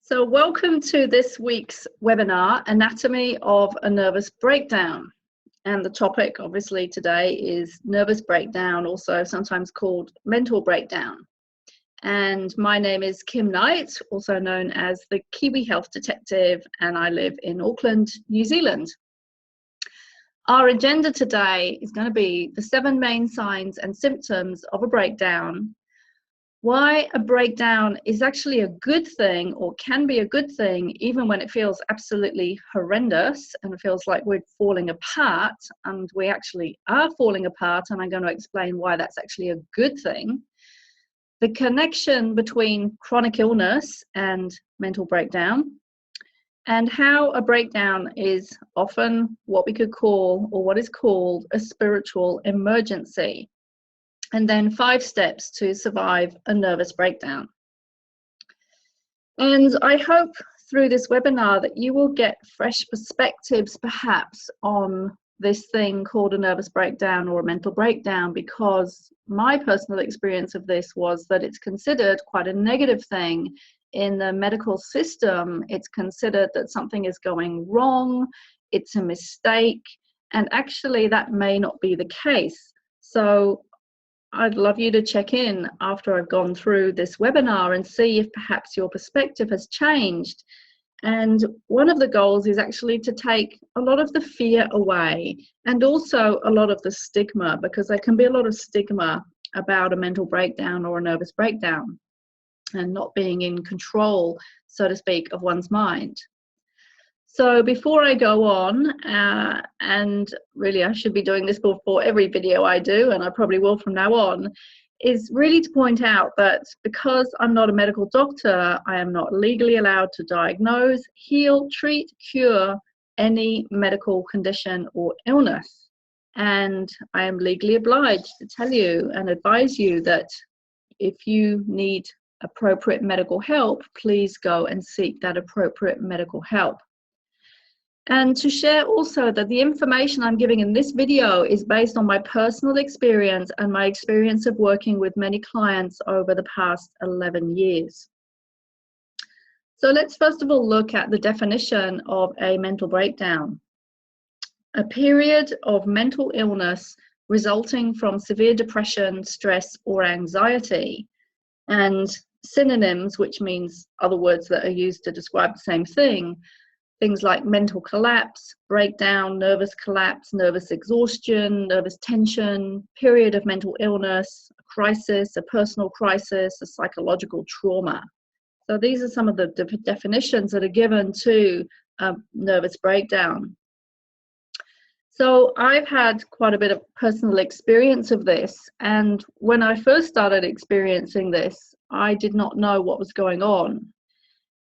So welcome to this week's webinar, Anatomy of a Nervous Breakdown. And the topic obviously today is nervous breakdown, also sometimes called mental breakdown. And my name is Kim Knight, also known as the Kiwi Health Detective, and I live in Auckland, New Zealand. Our agenda today is going to be the 7 main signs and symptoms of a breakdown, why a breakdown is actually a good thing or can be a good thing even when it feels absolutely horrendous and it feels like we're falling apart, and we actually are falling apart, and I'm going to explain why that's actually a good thing. The connection between chronic illness and mental breakdown, and how a breakdown is often what we could call, or what is called, a spiritual emergency. And then 5 steps to survive a nervous breakdown. And I hope through this webinar that you will get fresh perspectives perhaps on this thing called a nervous breakdown or a mental breakdown, because my personal experience of this was that it's considered quite a negative thing in the medical system. It's considered that something is going wrong, it's a mistake, and actually that may not be the case. So I'd love you to check in after I've gone through this webinar and see if perhaps your perspective has changed. And one of the goals is actually to take a lot of the fear away, and also a lot of the stigma, because there can be a lot of stigma about a mental breakdown or a nervous breakdown and not being in control, so to speak, of one's mind. So before I go on, and really I should be doing this before every video I do, and I probably will from now on, is really to point out that because I'm not a medical doctor, I am not legally allowed to diagnose, heal, treat, cure any medical condition or illness. And I am legally obliged to tell you and advise you that if you need appropriate medical help, please go and seek that appropriate medical help. And to share also that the information I'm giving in this video is based on my personal experience and my experience of working with many clients over the past 11 years. So let's first of all look at the definition of a mental breakdown. A period of mental illness resulting from severe depression, stress, or anxiety. And synonyms, which means other words that are used to describe the same thing, things like mental collapse, breakdown, nervous collapse, nervous exhaustion, nervous tension, period of mental illness, a crisis, a personal crisis, a psychological trauma. So these are some of the definitions that are given to a nervous breakdown. So I've had quite a bit of personal experience of this, and when I first started experiencing this, I did not know what was going on.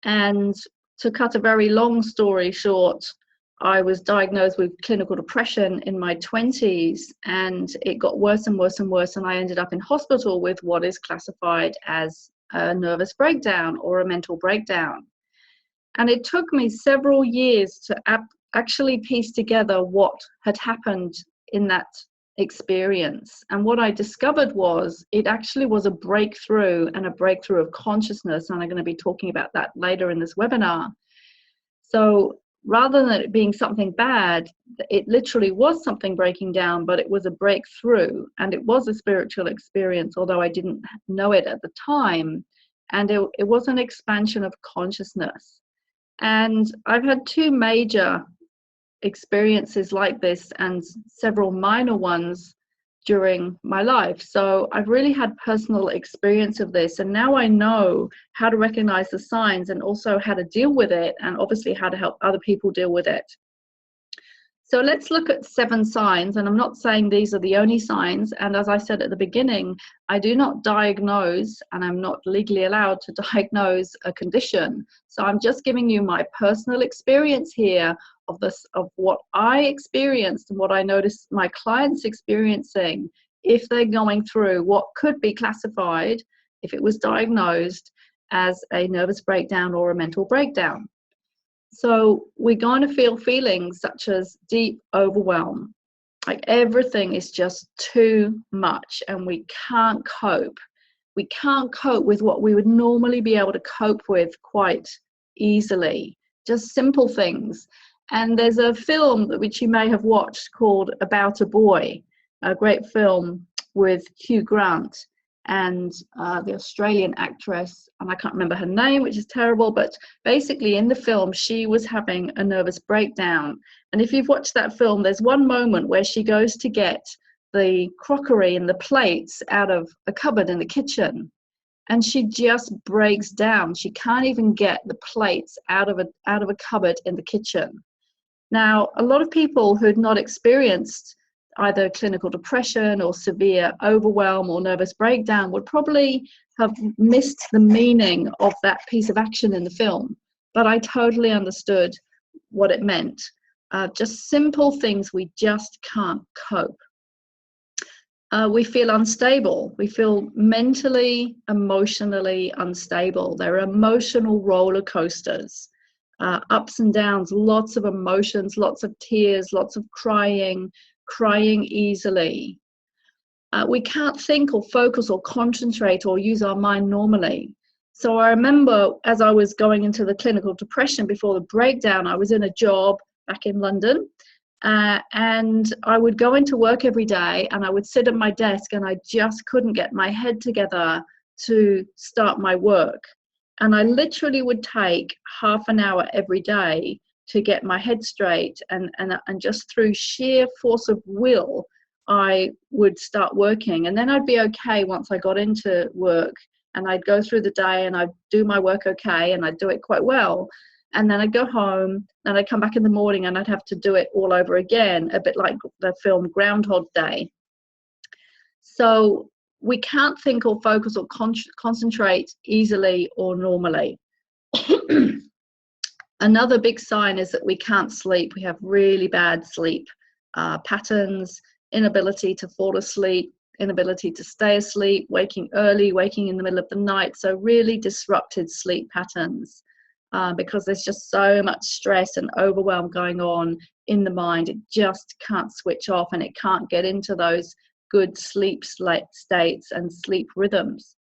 And to cut a very long story short, I was diagnosed with clinical depression in my 20s, and it got worse and worse and worse, and I ended up in hospital with what is classified as a nervous breakdown or a mental breakdown. And it took me several years to actually piece together what had happened in that experience. And what I discovered was it actually was a breakthrough, and a breakthrough of consciousness, and I'm going to be talking about that later in this webinar. So rather than it being something bad, it literally was something breaking down, but it was a breakthrough, and it was a spiritual experience, although I didn't know it at the time. And it was an expansion of consciousness. And I've had 2 major experiences like this and several minor ones during my life. So I've really had personal experience of this, and now I know how to recognize the signs and also how to deal with it, and obviously how to help other people deal with it. So let's look at 7 signs, and I'm not saying these are the only signs, and as I said at the beginning, I do not diagnose, and I'm not legally allowed to diagnose a condition. So I'm just giving you my personal experience here of this, of what I experienced and what I noticed my clients experiencing if they're going through what could be classified, if it was diagnosed, as a nervous breakdown or a mental breakdown. So we're going to feel feelings such as deep overwhelm, like everything is just too much and we can't cope. We can't cope with what we would normally be able to cope with quite easily, just simple things. And there's a film which you may have watched called About a Boy, a great film with Hugh Grant and the Australian actress, and I can't remember her name, which is terrible, but basically in the film she was having a nervous breakdown. And if you've watched that film, there's one moment where she goes to get the crockery and the plates out of a cupboard in the kitchen, and she just breaks down. She can't even get the plates out of a cupboard in the kitchen. Now, a lot of people who'd not experienced either clinical depression or severe overwhelm or nervous breakdown would probably have missed the meaning of that piece of action in the film. But I totally understood what it meant. Just simple things, we just can't cope. We feel unstable. We feel mentally, emotionally unstable. There are emotional roller coasters, ups and downs, lots of emotions, lots of tears, lots of crying easily. We can't think or focus or concentrate or use our mind normally. So I remember as I was going into the clinical depression before the breakdown, I was in a job back in London, and I would go into work every day and I would sit at my desk and I just couldn't get my head together to start my work. And I literally would take half an hour every day to get my head straight, and just through sheer force of will I would start working, and then I'd be okay once I got into work, and I'd go through the day and I'd do my work okay, and I'd do it quite well, and then I'd go home and I'd come back in the morning and I'd have to do it all over again, a bit like the film Groundhog Day. So we can't think or focus or concentrate easily or normally. Another big sign is that we can't sleep. We have really bad sleep patterns, inability to fall asleep, inability to stay asleep, waking early, waking in the middle of the night. So really disrupted sleep patterns because there's just so much stress and overwhelm going on in the mind. It just can't switch off, and it can't get into those good sleep states and sleep rhythms.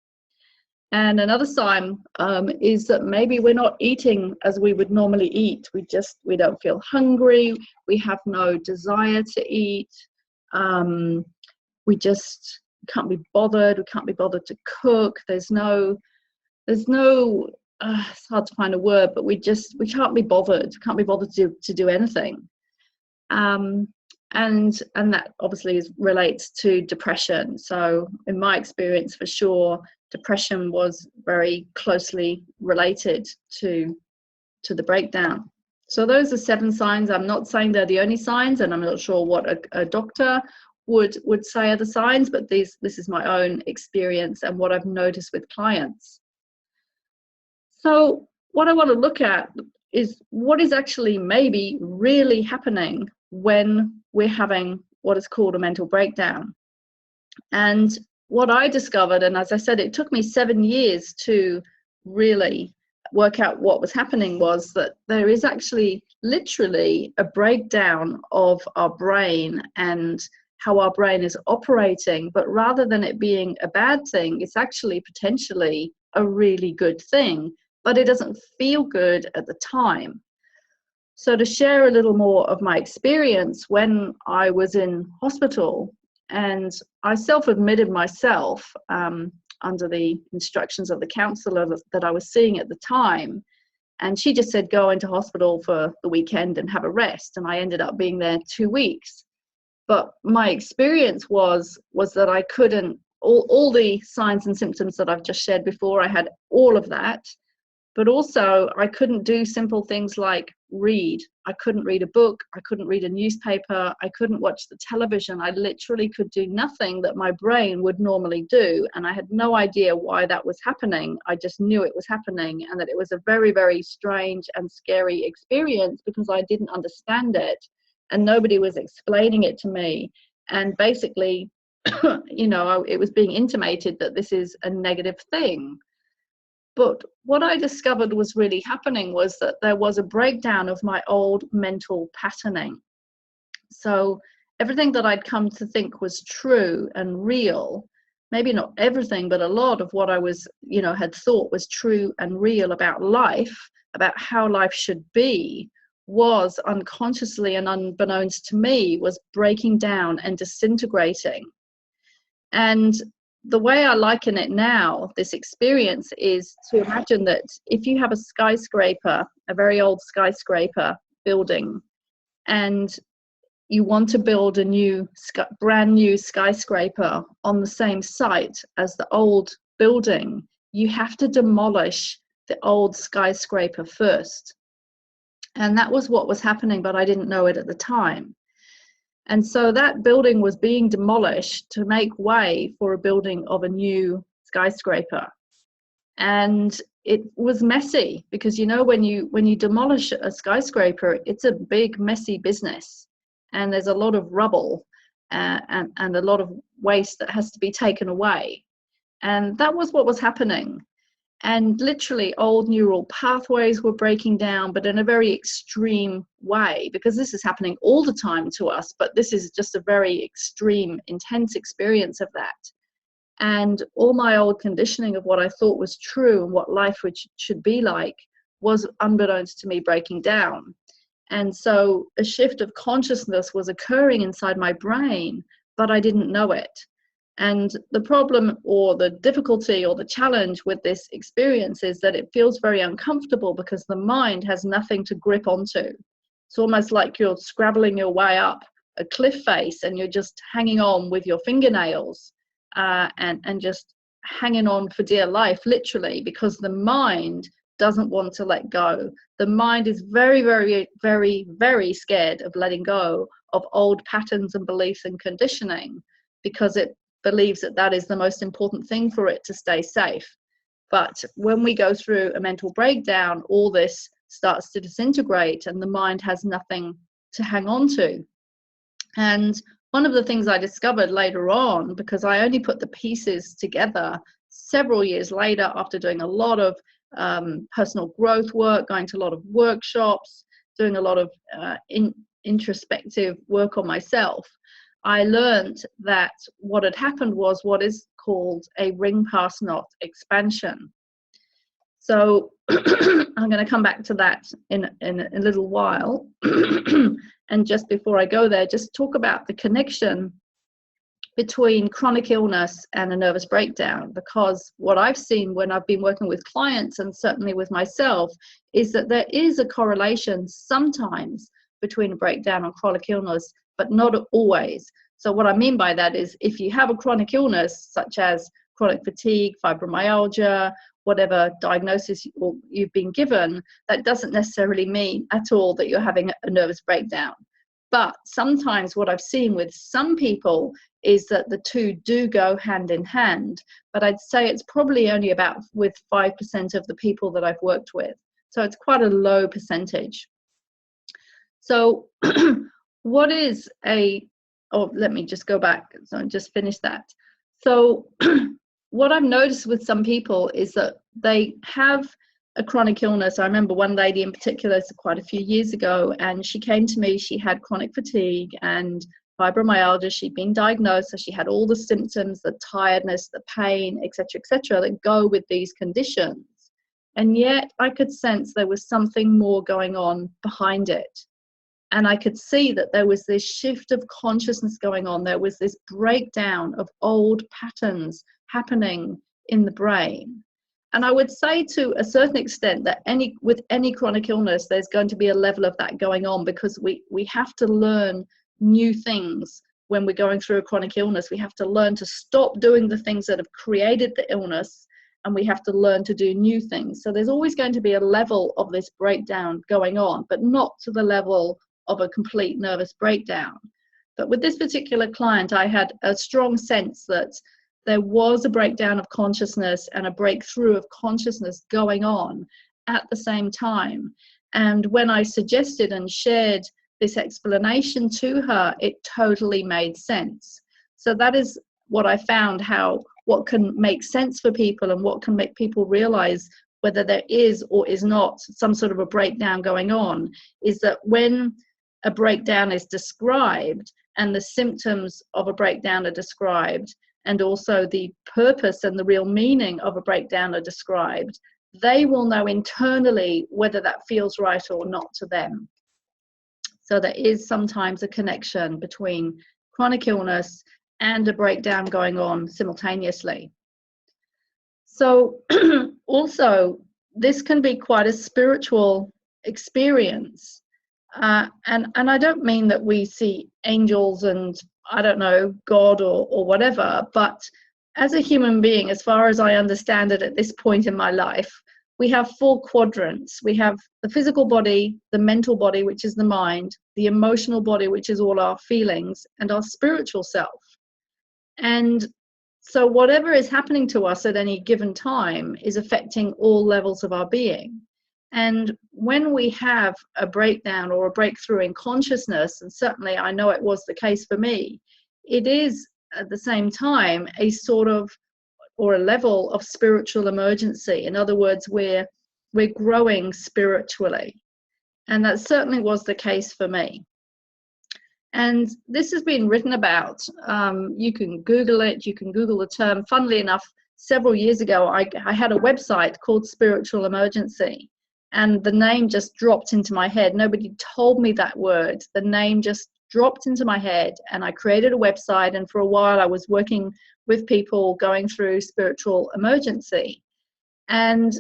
And another sign is that maybe we're not eating as we would normally eat. We don't feel hungry. We have no desire to eat. We just can't be bothered. We can't be bothered to cook. There's no. It's hard to find a word, but we can't be bothered. Can't be bothered to do anything. And that obviously relates to depression. So in my experience, for sure, depression was very closely related to the breakdown. So those are 7 signs. I'm not saying they're the only signs, and I'm not sure what a doctor would say are the signs, but this is my own experience and what I've noticed with clients. So what I want to look at is what is actually maybe really happening when we're having what is called a mental breakdown. And what I discovered, and as I said, it took me 7 years to really work out what was happening, was that there is actually literally a breakdown of our brain and how our brain is operating. But rather than it being a bad thing, it's actually potentially a really good thing, but it doesn't feel good at the time. So to share a little more of my experience, when I was in hospital, and I self-admitted myself under the instructions of the counsellor that I was seeing at the time. And she just said, go into hospital for the weekend and have a rest. And I ended up being there 2 weeks. But my experience was that I couldn't, all the signs and symptoms that I've just shared before, I had all of that. But also I couldn't do simple things like read. I couldn't read a book. I couldn't read a newspaper. I couldn't watch the television. I literally could do nothing that my brain would normally do. And I had no idea why that was happening. I just knew it was happening, and that it was a very, very strange and scary experience because I didn't understand it and nobody was explaining it to me. And basically, it was being intimated that this is a negative thing. But what I discovered was really happening was that there was a breakdown of my old mental patterning. So everything that I'd come to think was true and real maybe not everything, but a lot of what I was, had thought was true and real about life, about how life should be, was unconsciously and unbeknownst to me, was breaking down and disintegrating. And the way I liken it now, this experience, is to imagine that if you have a skyscraper, a very old skyscraper building, and you want to build a brand new skyscraper on the same site as the old building, you have to demolish the old skyscraper first. And that was what was happening, but I didn't know it at the time. And so that building was being demolished to make way for a building of a new skyscraper. And it was messy, because when you demolish a skyscraper, it's a big, messy business. And there's a lot of rubble and a lot of waste that has to be taken away. And that was what was happening. And literally old neural pathways were breaking down, but in a very extreme way, because this is happening all the time to us, but this is just a very extreme, intense experience of that. And all my old conditioning of what I thought was true and what life should be like was, unbeknownst to me, breaking down. And so a shift of consciousness was occurring inside my brain, but I didn't know it. And the problem, or the difficulty, or the challenge with this experience is that it feels very uncomfortable, because the mind has nothing to grip onto. It's almost like you're scrabbling your way up a cliff face and you're just hanging on with your fingernails and just hanging on for dear life, literally, because the mind doesn't want to let go. The mind is very, very, very, very scared of letting go of old patterns and beliefs and conditioning, because it believes that that is the most important thing for it to stay safe. But when we go through a mental breakdown, all this starts to disintegrate and the mind has nothing to hang on to. And one of the things I discovered later on, because I only put the pieces together several years later after doing a lot of personal growth work, going to a lot of workshops, doing a lot of introspective work on myself, I learned that what had happened was what is called a ring pass knot expansion. So I'm going to come back to that in a little while. And just before I go there, just talk about the connection between chronic illness and a nervous breakdown, because what I've seen when I've been working with clients, and certainly with myself, is that there is a correlation sometimes between a breakdown and chronic illness, but not always. So what I mean by that is, if you have a chronic illness such as chronic fatigue, fibromyalgia, whatever diagnosis you've been given, that doesn't necessarily mean at all that you're having a nervous breakdown. But sometimes what I've seen with some people is that the two do go hand in hand. But I'd say it's probably only about with 5% of the people that I've worked with. So it's quite a low percentage. So what is let me just go back. So I just finished that. So what I've noticed with some people is that they have a chronic illness. I remember one lady in particular, quite a few years ago, and she came to me, she had chronic fatigue and fibromyalgia. She'd been diagnosed, so she had all the symptoms, the tiredness, the pain, etc., that go with these conditions. And yet I could sense there was something more going on behind it. And I could see that there was this shift of consciousness going on. There was this breakdown of old patterns happening in the brain. And I would say to a certain extent that with any chronic illness, there's going to be a level of that going on, because we have to learn new things when we're going through a chronic illness. We have to learn to stop doing the things that have created the illness, and we have to learn to do new things. So there's always going to be a level of this breakdown going on, but not to the level of a complete nervous breakdown. But with this particular client, I had a strong sense that there was a breakdown of consciousness and a breakthrough of consciousness going on at the same time. And when I suggested and shared this explanation to her, it totally made sense. So that is what I found, what can make sense for people and what can make people realize whether there is or is not some sort of a breakdown going on, is that when a breakdown is described and the symptoms of a breakdown are described, and also the purpose and the real meaning of a breakdown are described, they will know internally whether that feels right or not to them. So there is sometimes a connection between chronic illness and a breakdown going on simultaneously. So also, this can be quite a spiritual experience. And I don't mean that we see angels and, I don't know, God or whatever, but as a human being, as far as I understand it at this point in my life, we have 4 quadrants. We have the physical body, the mental body, which is the mind, the emotional body, which is all our feelings, and our spiritual self. And so whatever is happening to us at any given time is affecting all levels of our being. And when we have a breakdown or a breakthrough in consciousness, and certainly I know it was the case for me, it is at the same time a sort of, or a level of spiritual emergency. In other words, we're growing spiritually. And that certainly was the case for me. And this has been written about. You can Google it, you can Google the term. Funnily enough, several years ago, I had a website called Spiritual Emergency, and the name just dropped into my head. Nobody told me that word. The name just dropped into my head, and I created a website, and for a while I was working with people going through spiritual emergency. And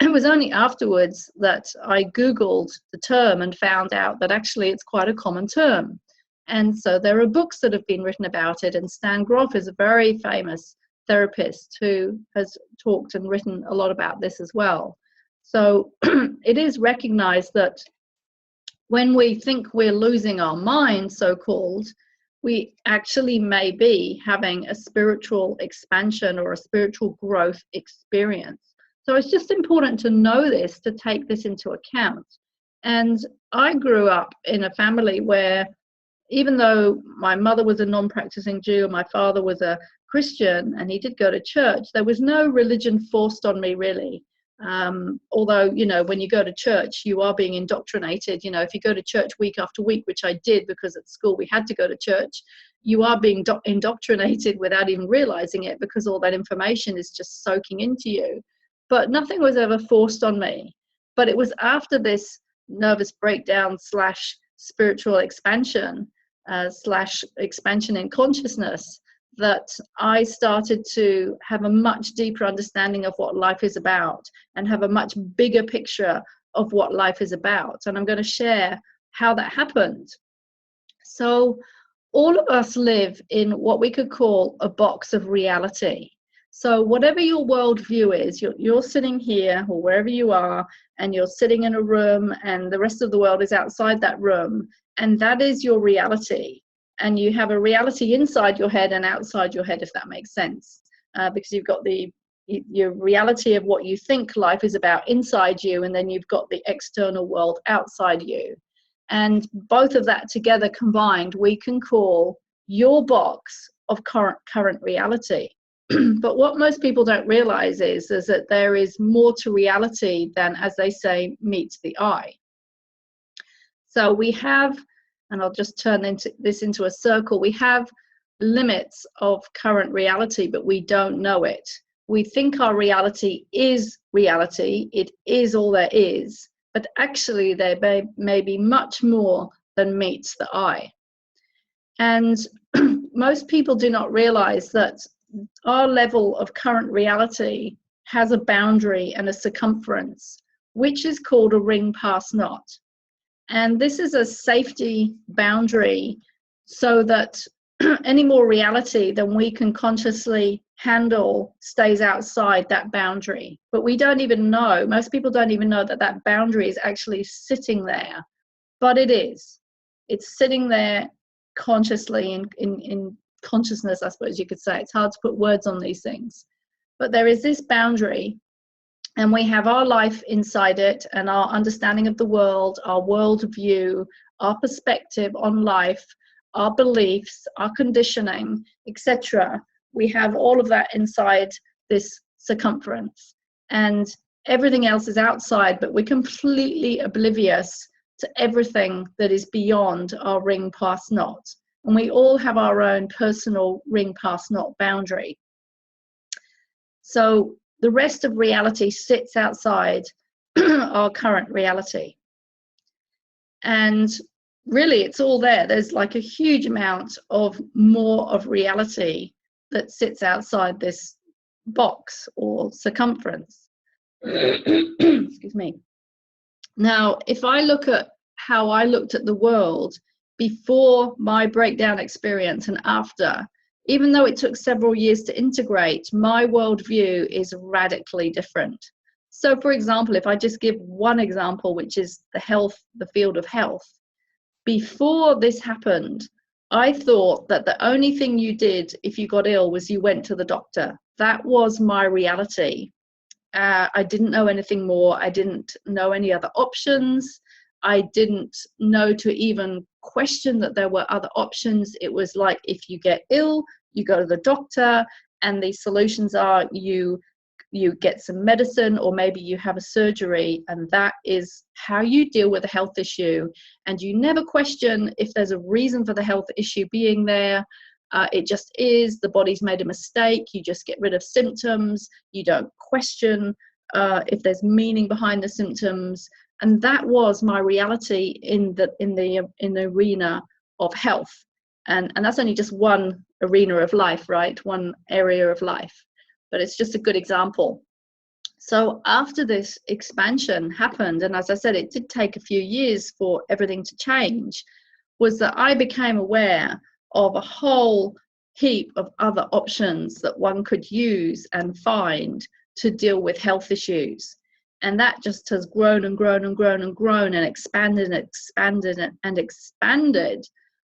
it was only afterwards that I Googled the term and found out that actually it's quite a common term. And so there are books that have been written about it, and Stan Grof is a very famous therapist who has talked and written a lot about this as well. So it is recognized that when we think we're losing our mind, so-called, we actually may be having a spiritual expansion or a spiritual growth experience. So it's just important to know this, to take this into account. And I grew up in a family where, even though my mother was a non-practicing Jew and my father was a Christian and he did go to church, there was no religion forced on me, really. Although, you know, when you go to church, you are being indoctrinated. You know, if you go to church week after week, which I did because at school we had to go to church, you are being indoctrinated without even realizing it, because all that information is just soaking into you. But nothing was ever forced on me. But it was after this nervous breakdown slash spiritual expansion slash expansion in consciousness that I started to have a much deeper understanding of what life is about and have a much bigger picture of what life is about. And I'm going to share how that happened. So all of us live in what we could call a box of reality. So whatever your worldview is, you're sitting here or wherever you are, and you're sitting in a room and the rest of the world is outside that room, and that is your reality. And you have a reality inside your head and outside your head, if that makes sense, because you've got your reality of what you think life is about inside you, and then you've got the external world outside you. And both of that together combined, we can call your box of current reality. But what most people don't realize is that there is more to reality than, as they say, meets the eye. So we have, and I'll just turn this into a circle, we have limits of current reality, but we don't know it. We think our reality is reality, it is all there is, but actually there may be much more than meets the eye. And most people do not realize that our level of current reality has a boundary and a circumference, which is called a ring pass knot. And this is a safety boundary so that any more reality than we can consciously handle stays outside that boundary. But we don't even know, most people don't even know that that boundary is actually sitting there, but it is. It's sitting there consciously in consciousness, I suppose you could say. It's hard to put words on these things. But there is this boundary, and we have our life inside it, and our understanding of the world, our worldview, our perspective on life, our beliefs, our conditioning, etc. We have all of that inside this circumference, and everything else is outside, but we're completely oblivious to everything that is beyond our ring pass knot. And we all have our own personal ring past knot boundary. So the rest of reality sits outside our current reality. And really, it's all there. There's like a huge amount of more of reality that sits outside this box or circumference. Excuse me. Now, if I look at how I looked at the world before my breakdown experience and after, even though it took several years to integrate, my worldview is radically different. So, for example, if I just give one example, which is the field of health, before this happened, I thought that the only thing you did if you got ill was you went to the doctor. That was my reality. I didn't know anything more. I didn't know any other options. I didn't know to even question that there were other options. It was like, if you get ill, you go to the doctor, and the solutions are you get some medicine, or maybe you have a surgery, and that is how you deal with a health issue. And you never question if there's a reason for the health issue being there. It just is. The body's made a mistake. You just get rid of symptoms. You don't question if there's meaning behind the symptoms. And that was my reality in the arena of health. And that's only just one arena of life, right? One area of life. But it's just a good example. So after this expansion happened, and as I said, it did take a few years for everything to change, was that I became aware of a whole heap of other options that one could use and find to deal with health issues. And that just has grown and grown and grown and grown and expanded and expanded and expanded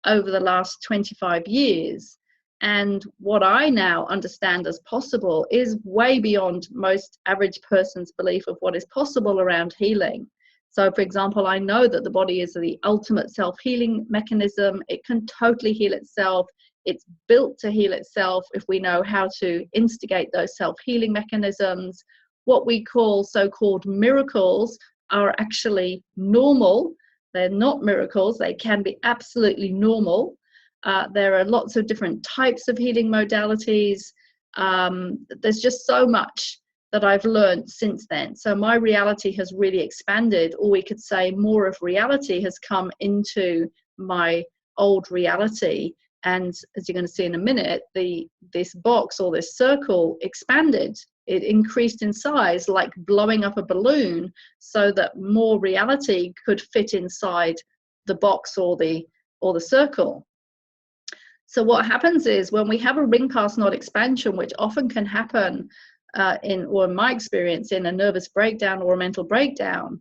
over the last 25 years. And what I now understand as possible is way beyond most average person's belief of what is possible around healing. So, for example, I know that the body is the ultimate self-healing mechanism. It can totally heal itself. It's built to heal itself if we know how to instigate those self-healing mechanisms. What we call so-called miracles are actually normal. They're not miracles. They can be absolutely normal. There are lots of different types of healing modalities. There's just so much that I've learned since then. So my reality has really expanded, or we could say more of reality has come into my old reality. And as you're going to see in a minute, this box or this circle expanded. It increased in size, like blowing up a balloon, so that more reality could fit inside the box or the circle. So what happens is, when we have a ring past knot expansion, which often can happen in my experience, in a nervous breakdown or a mental breakdown,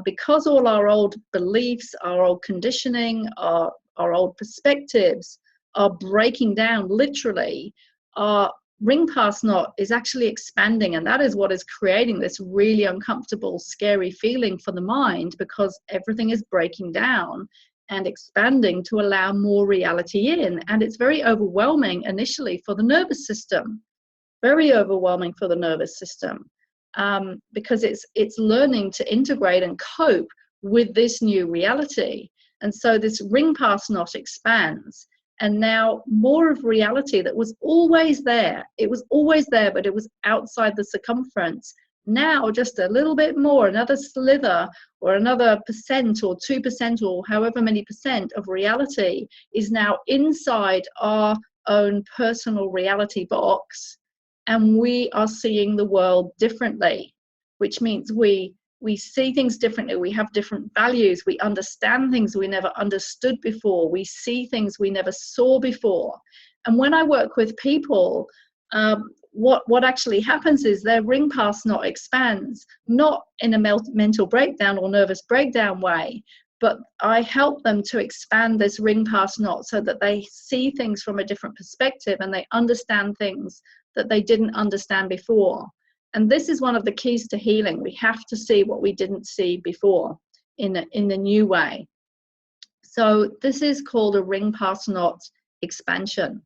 because all our old beliefs, our old conditioning, our old perspectives are breaking down literally, our ring past knot is actually expanding, and that is what is creating this really uncomfortable, scary feeling for the mind, because everything is breaking down and expanding to allow more reality in. And it's very overwhelming initially for the nervous system, very overwhelming for the nervous system, because it's learning to integrate and cope with this new reality. And so this ring past knot expands, and now more of reality that was always there, it was always there, but it was outside the circumference. Now just a little bit more, another slither or another percent or 2% or however many percent of reality is now inside our own personal reality box, and we are seeing the world differently, which means we see things differently. We have different values. We understand things we never understood before. We see things we never saw before. And when I work with people, what actually happens is their ring past knot expands, not in a mental breakdown or nervous breakdown way, but I help them to expand this ring past knot so that they see things from a different perspective and they understand things that they didn't understand before. And this is one of the keys to healing. We have to see what we didn't see before in a new way. So this is called a ring past knot expansion.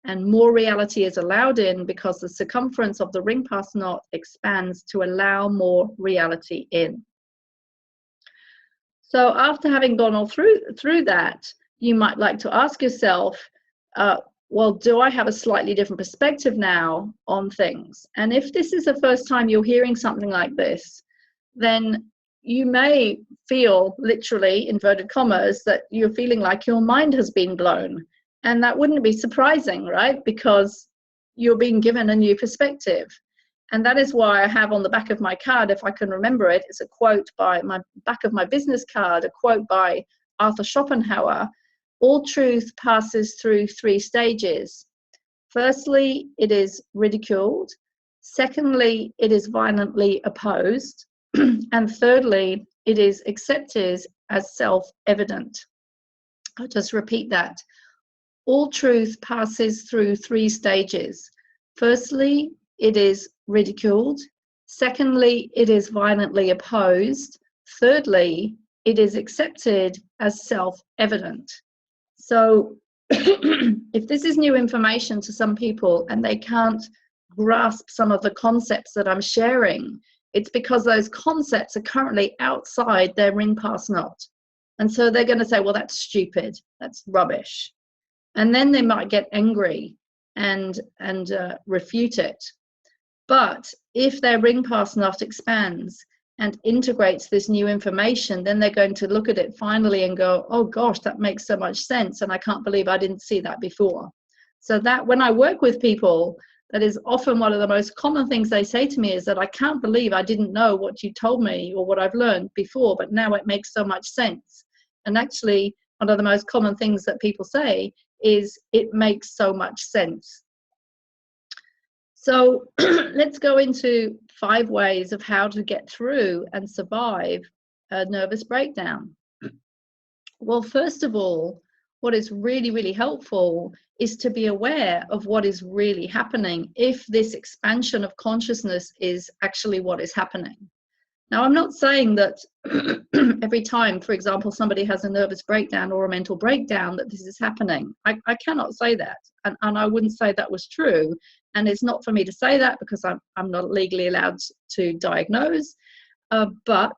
And more reality is allowed in because the circumference of the ring past knot expands to allow more reality in. So after having gone all through that, you might like to ask yourself, well, do I have a slightly different perspective now on things? And if this is the first time you're hearing something like this, then you may feel, literally, inverted commas, that you're feeling like your mind has been blown. And that wouldn't be surprising, right? Because you're being given a new perspective. And that is why I have on the back of my card, if I can remember it, it's a quote by my back of my business card, a quote by Arthur Schopenhauer: all truth passes through 3 stages. Firstly, it is ridiculed. Secondly, it is violently opposed. And thirdly, it is accepted as self-evident. I'll just repeat that. All truth passes through 3 stages. Firstly, it is ridiculed. Secondly, it is violently opposed. Thirdly, it is accepted as self-evident. So if this is new information to some people and they can't grasp some of the concepts that I'm sharing, it's because those concepts are currently outside their ring pass knot. And so they're going to say, well, that's stupid, that's rubbish. And then they might get angry and refute it. But if their ring pass knot expands and integrates this new information, then they're going to look at it finally and go, oh gosh, that makes so much sense, and I can't believe I didn't see that before. So that when I work with people, that is often one of the most common things they say to me, is that I can't believe I didn't know what you told me or what I've learned before, but now it makes so much sense. And actually, one of the most common things that people say is, it makes so much sense. So let's go into 5 ways of how to get through and survive a nervous breakdown. Well, first of all, what is really, really helpful is to be aware of what is really happening, if this expansion of consciousness is actually what is happening. Now, I'm not saying that every time, for example, somebody has a nervous breakdown or a mental breakdown, that this is happening. I cannot say that, and I wouldn't say that was true. And it's not for me to say that, because I'm not legally allowed to diagnose. But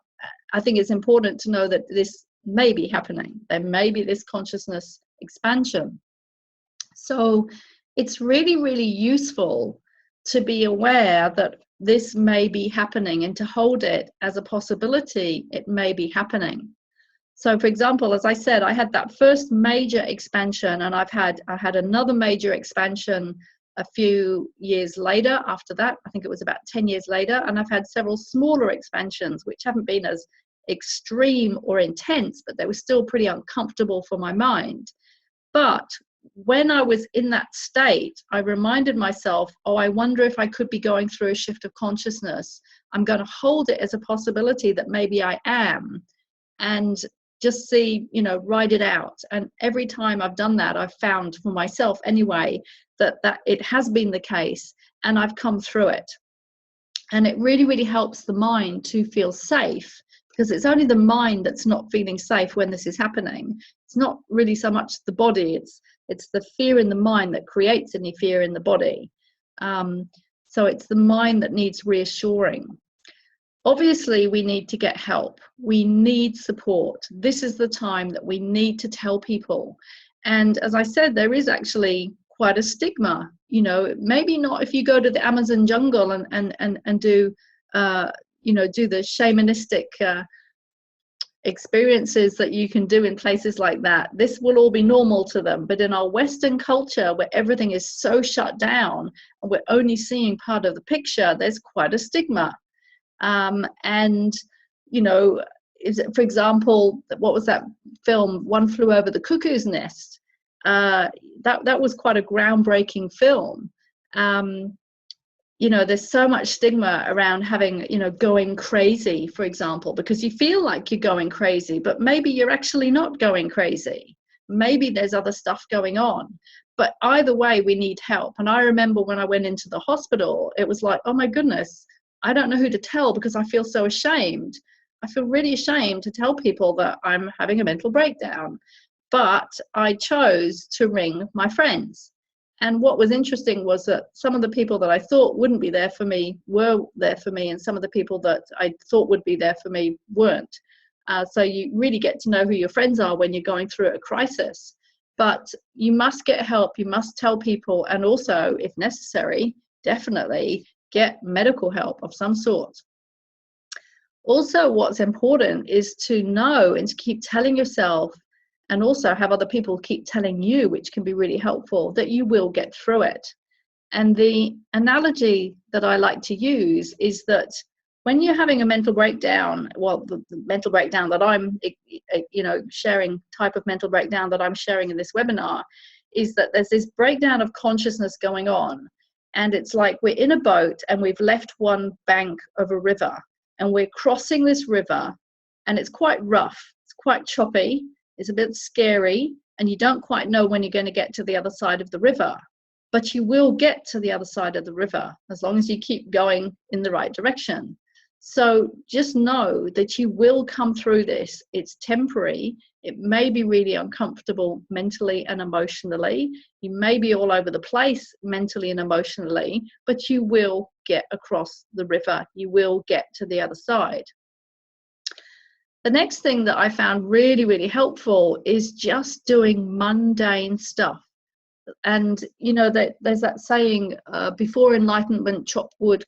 I think it's important to know that this may be happening. There may be this consciousness expansion. So it's really, really useful to be aware that this may be happening, and to hold it as a possibility. It may be happening. So, for example, as I said, I had that first major expansion, and I had another major expansion a few years later after that. I think it was about 10 years later, and I've had several smaller expansions which haven't been as extreme or intense, but they were still pretty uncomfortable for my mind. But when I was in that state, I reminded myself, oh, I wonder if I could be going through a shift of consciousness. I'm going to hold it as a possibility that maybe I am, and just see, write it out. And every time I've done that, I've found for myself anyway, that it has been the case, and I've come through it. And it really, really helps the mind to feel safe, because it's only the mind that's not feeling safe when this is happening. It's not really so much the body, it's the fear in the mind that creates any fear in the body. So it's the mind that needs reassuring. Obviously, we need to get help. We need support. This is the time that we need to tell people. And as I said, there is actually quite a stigma. Maybe not if you go to the Amazon jungle and do do the shamanistic experiences that you can do in places like that. This will all be normal to them. But in our Western culture, where everything is so shut down and we're only seeing part of the picture, there's quite a stigma. And for example, what was that film, One Flew Over the Cuckoo's Nest? That was quite a groundbreaking film. There's so much stigma around having, going crazy, for example, because you feel like you're going crazy, but maybe you're actually not going crazy. Maybe there's other stuff going on. But either way, we need help. And I remember when I went into the hospital, it was like, oh my goodness, I don't know who to tell, because I feel so ashamed. I feel really ashamed to tell people that I'm having a mental breakdown. But I chose to ring my friends. And what was interesting was that some of the people that I thought wouldn't be there for me were there for me, and some of the people that I thought would be there for me weren't. So you really get to know who your friends are when you're going through a crisis. But you must get help, you must tell people, and also, if necessary, definitely get medical help of some sort. Also, what's important is to know and to keep telling yourself, and also have other people keep telling you, which can be really helpful, that you will get through it. And the analogy that I like to use is that when you're having a mental breakdown, well, the mental breakdown that I'm, sharing, type of mental breakdown that I'm sharing in this webinar, is that there's this breakdown of consciousness going on. And it's like we're in a boat and we've left one bank of a river, and we're crossing this river, and it's quite rough, it's quite choppy, it's a bit scary, and you don't quite know when you're going to get to the other side of the river. But you will get to the other side of the river as long as you keep going in the right direction. So just know that you will come through this. It's temporary. It may be really uncomfortable mentally and emotionally. You may be all over the place mentally and emotionally, but you will get across the river. You will get to the other side. The next thing that I found really, really helpful is just doing mundane stuff. And there's that saying, before enlightenment chop wood,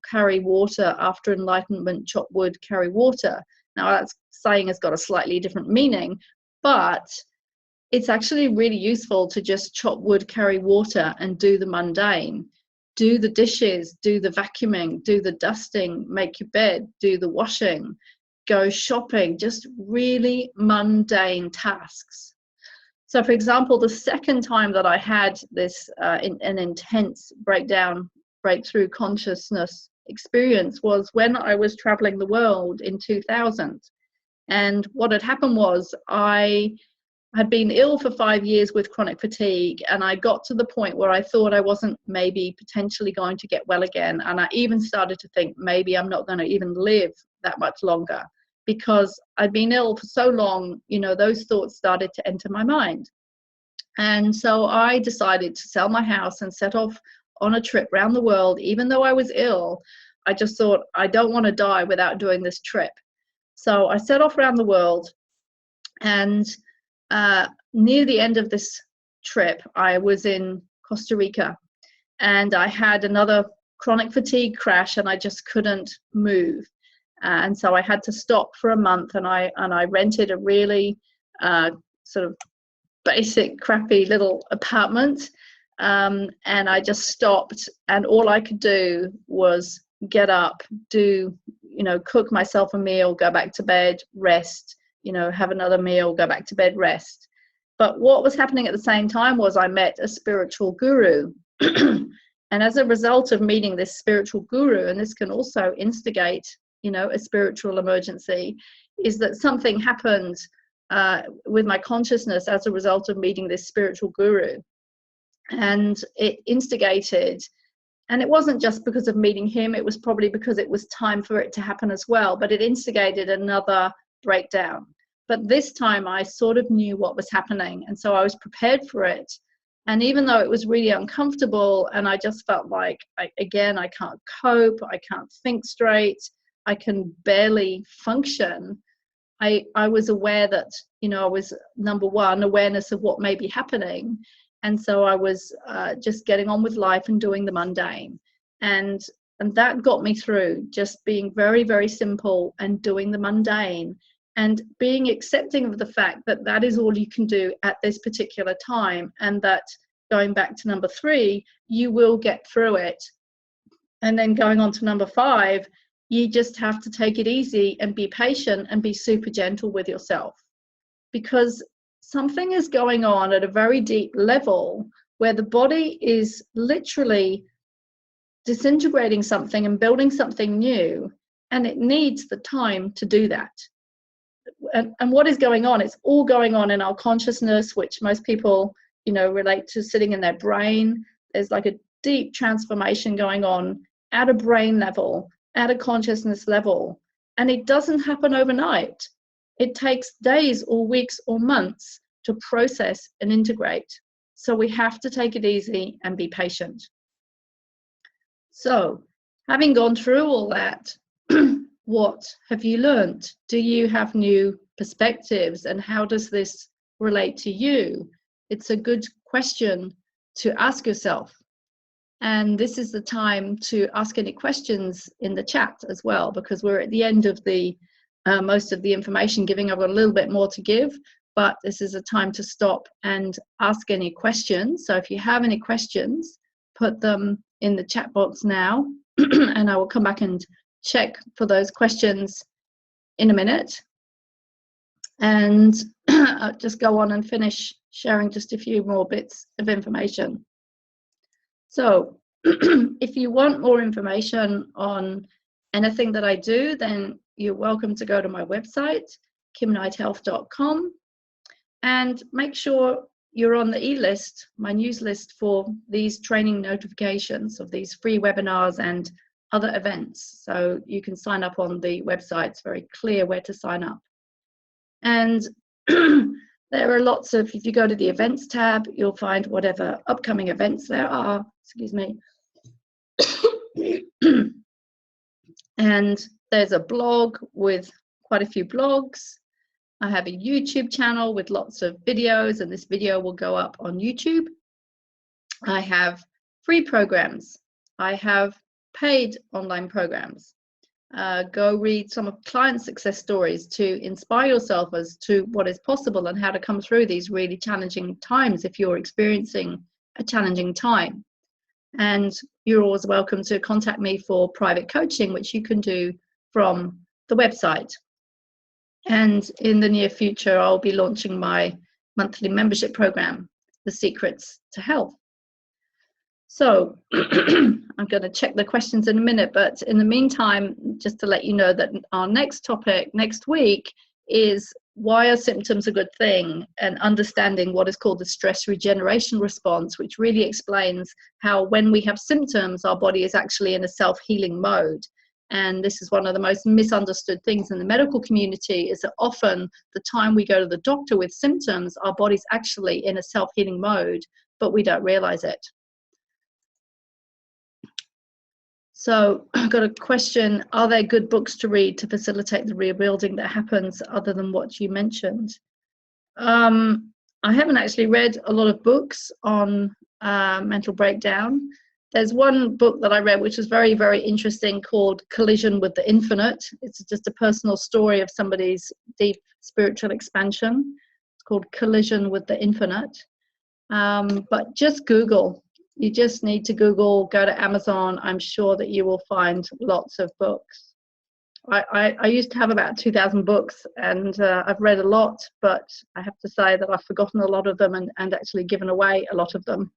carry water; after enlightenment chop wood, carry water. Now that saying has got a slightly different meaning, but it's actually really useful to just chop wood, carry water, and do the mundane. Do the dishes, do the vacuuming, do the dusting, make your bed, do the washing, go shopping, just really mundane tasks. So, for example, the second time that I had this an intense breakthrough consciousness experience was when I was traveling the world in 2000. And what had happened was I had been ill for 5 years with chronic fatigue, and I got to the point where I thought I wasn't maybe potentially going to get well again. And I even started to think maybe I'm not going to even live that much longer, because I'd been ill for so long. Those thoughts started to enter my mind. And so I decided to sell my house and set off on a trip around the world. Even though I was ill, I just thought, I don't want to die without doing this trip. So I set off around the world, and near the end of this trip, I was in Costa Rica, and I had another chronic fatigue crash, and I just couldn't move. And so I had to stop for a month, and I rented a really sort of basic, crappy little apartment, and I just stopped, and all I could do was get up, cook myself a meal, go back to bed, rest, have another meal, go back to bed, rest. But what was happening at the same time was I met a spiritual guru. And as a result of meeting this spiritual guru, and this can also instigate, a spiritual emergency, is that something happened with my consciousness as a result of meeting this spiritual guru. And it instigated, and it wasn't just because of meeting him, it was probably because it was time for it to happen as well, but it instigated another breakdown. But this time I sort of knew what was happening, and so I was prepared for it. And even though it was really uncomfortable, and I just felt like, I can't cope, I can't think straight, I can barely function, I was aware that, I was, number one, awareness of what may be happening. And so I was just getting on with life and doing the mundane. And that got me through, just being very, very simple and doing the mundane, and being accepting of the fact that that is all you can do at this particular time. And that, going back to number 3, you will get through it. And then going on to number 5, you just have to take it easy and be patient and be super gentle with yourself, because something is going on at a very deep level where the body is literally disintegrating something and building something new, and it needs the time to do that. And what is going on? It's all going on in our consciousness, which most people, relate to sitting in their brain. There's like a deep transformation going on at a brain level, at a consciousness level, and it doesn't happen overnight. It takes days or weeks or months to process and integrate. So we have to take it easy and be patient. So, having gone through all that, what have you learned? Do you have new perspectives, and how does this relate to you? It's a good question to ask yourself. And this is the time to ask any questions in the chat as well, because we're at the end of the most of the information giving. I've got a little bit more to give, but this is a time to stop and ask any questions. So if you have any questions, put them in the chat box now, and I will come back and check for those questions in a minute. And I'll just go on and finish sharing just a few more bits of information. So if you want more information on anything that I do, then you're welcome to go to my website, kimknighthealth.com, and make sure you're on the e-list, my news list, for these training notifications of these free webinars and other events. So you can sign up on the website. It's very clear where to sign up. And there are lots of, if you go to the events tab, you'll find whatever upcoming events there are, excuse me. And there's a blog with quite a few blogs. I have a YouTube channel with lots of videos, and this video will go up on YouTube. I have free programs. I have paid online programs. Go read some of client success stories to inspire yourself as to what is possible and how to come through these really challenging times if you're experiencing a challenging time. And you're always welcome to contact me for private coaching, which you can do from the website. And in the near future, I'll be launching my monthly membership program, The Secrets to Health. So I'm going to check the questions in a minute, but in the meantime, just to let you know that our next topic next week is why are symptoms a good thing, and understanding what is called the stress regeneration response, which really explains how when we have symptoms, our body is actually in a self-healing mode. And this is one of the most misunderstood things in the medical community, is that often the time we go to the doctor with symptoms, our body's actually in a self-healing mode, but we don't realize it. So I've got a question: are there good books to read to facilitate the rebuilding that happens other than what you mentioned? I haven't actually read a lot of books on mental breakdown. There's one book that I read which was very, very interesting, called Collision with the Infinite. It's just a personal story of somebody's deep spiritual expansion. It's called Collision with the Infinite. But just Google. You just need to Google, go to Amazon. I'm sure that you will find lots of books. I used to have about 2,000 books, and I've read a lot, but I have to say that I've forgotten a lot of them and actually given away a lot of them.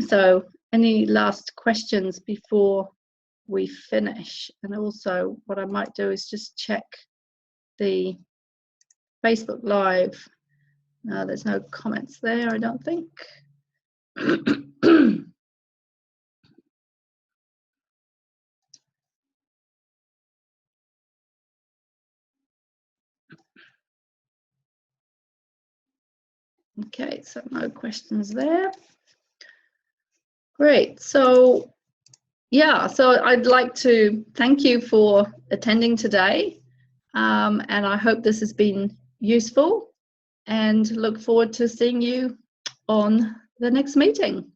So any last questions before we finish? And also what I might do is just check the Facebook Live. No, there's no comments there, I don't think. Okay, so no questions there. Great. So yeah, so I'd like to thank you for attending today, and I hope this has been useful, and look forward to seeing you on the next meeting.